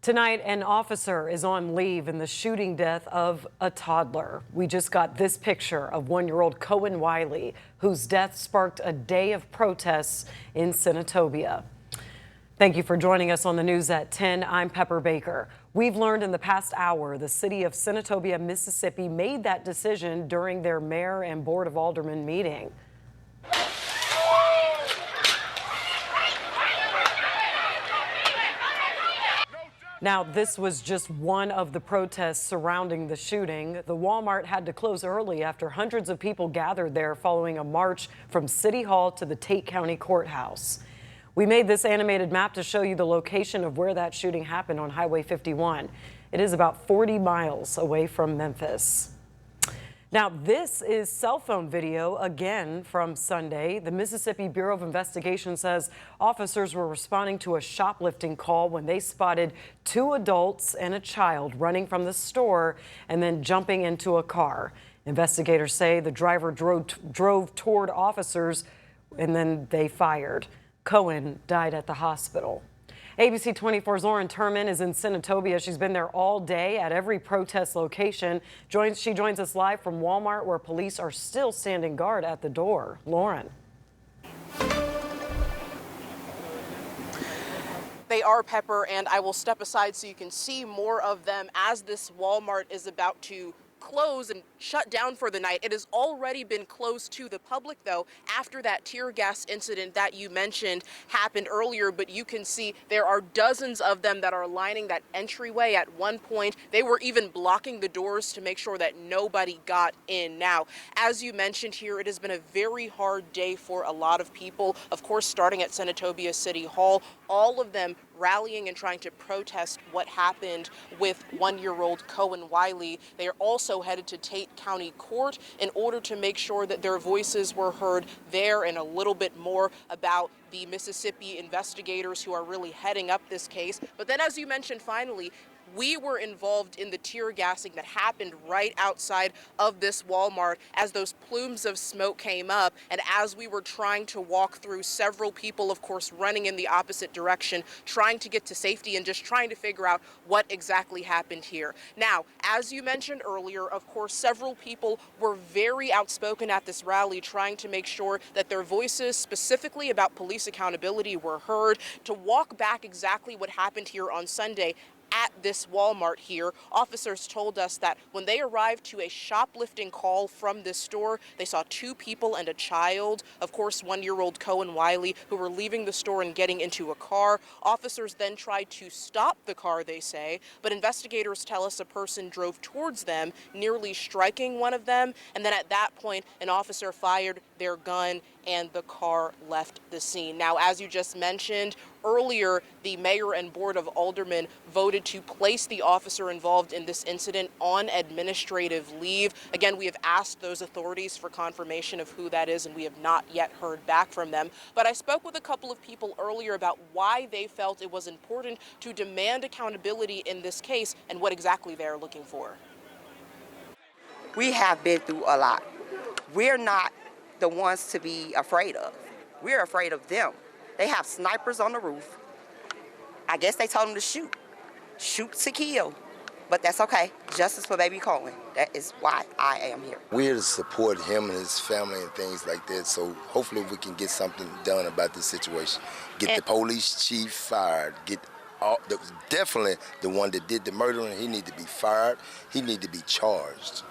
Tonight, an officer is on leave in the shooting death of a toddler. We just got this picture of 1-year-old Kohen Wiley, whose death sparked a day of protests in Senatobia. Thank you for joining us on the news at 10. I'm Pepper Baker. We've learned in the past hour the city of Senatobia, Mississippi made that decision during their mayor and board of aldermen meeting. Now, this was just one of the protests surrounding the shooting. The Walmart had to close early after hundreds of people gathered there following a march from City Hall to the Tate County Courthouse. We made this animated map to show you the location of where that shooting happened on Highway 51. It is about 40 miles away from Memphis. Now, this is cell phone video again from Sunday. The Mississippi Bureau of Investigation says officers were responding to a shoplifting call when they spotted 2 adults and a child running from the store and then jumping into a car. Investigators say the driver drove toward officers and then they fired. Kohen died at the hospital. ABC 24's Lauren Turman is in Senatobia. She's been there all day at every protest location. She joins us live from Walmart, where police are still standing guard at the door. Lauren. They are, Pepper, and I will step aside so you can see more of them as this Walmart is about to close and shut down for the night. It has already been closed to the public, though, after that tear gas incident that you mentioned happened earlier. But you can see there are dozens of them that are lining that entryway. At one point, they were even blocking the doors to make sure that nobody got in. Now, as you mentioned here, it has been a very hard day for a lot of people. Of course, starting at Senatobia City Hall, all of them rallying and trying to protest what happened with 1-year-old Kohen Wiley. They are also headed to Tate County Court in order to make sure that their voices were heard there, and a little bit more about the Mississippi investigators who are really heading up this case. But then, as you mentioned, finally, we were involved in the tear gassing that happened right outside of this Walmart as those plumes of smoke came up, and as we were trying to walk through, several people, of course, running in the opposite direction, trying to get to safety and just trying to figure out what exactly happened here. Now, as you mentioned earlier, of course, several people were very outspoken at this rally, trying to make sure that their voices, specifically about police accountability, were heard. To walk back exactly what happened here on Sunday at this Walmart here, officers told us that when they arrived to a shoplifting call from this store, they saw 2 people and a child, of course 1-year-old Kohen Wiley, who were leaving the store and getting into a car. Officers then tried to stop the car, they say, but investigators tell us a person drove towards them, nearly striking one of them, and then at that point an officer fired their gun and the car left the scene. Now, as you just mentioned earlier, the mayor and board of aldermen voted to place the officer involved in this incident on administrative leave. Again, we have asked those authorities for confirmation of who that is, and we have not yet heard back from them. But I spoke with a couple of people earlier about why they felt it was important to demand accountability in this case and what exactly they're looking for. We have been through a lot. We're not the ones to be afraid of. We're afraid of them. They have snipers on the roof. I guess they told them to shoot to kill, but that's okay. Justice for baby Kohen. That is why I am here. We're here to support him and his family and things like that, so hopefully we can get something done about this situation. Get the police chief fired. Definitely the one that did the murdering, he need to be fired. He need to be charged.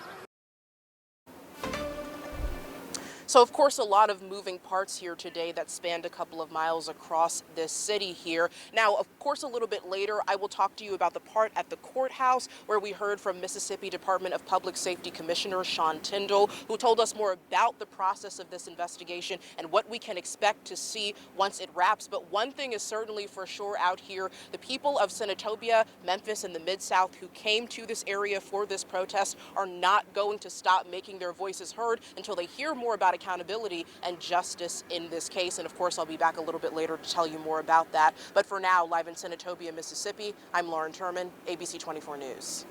So, of course, a lot of moving parts here today that spanned a couple of miles across this city here. Now, of course, a little bit later, I will talk to you about the part at the courthouse where we heard from Mississippi Department of Public Safety Commissioner Sean Tyndall, who told us more about the process of this investigation and what we can expect to see once it wraps. But one thing is certainly for sure out here, the people of Senatobia, Memphis, and the Mid-South who came to this area for this protest are not going to stop making their voices heard until they hear more about accountability and justice in this case. And of course, I'll be back a little bit later to tell you more about that. But for now, live in Senatobia, Mississippi, I'm Lauren Turman, ABC 24 News.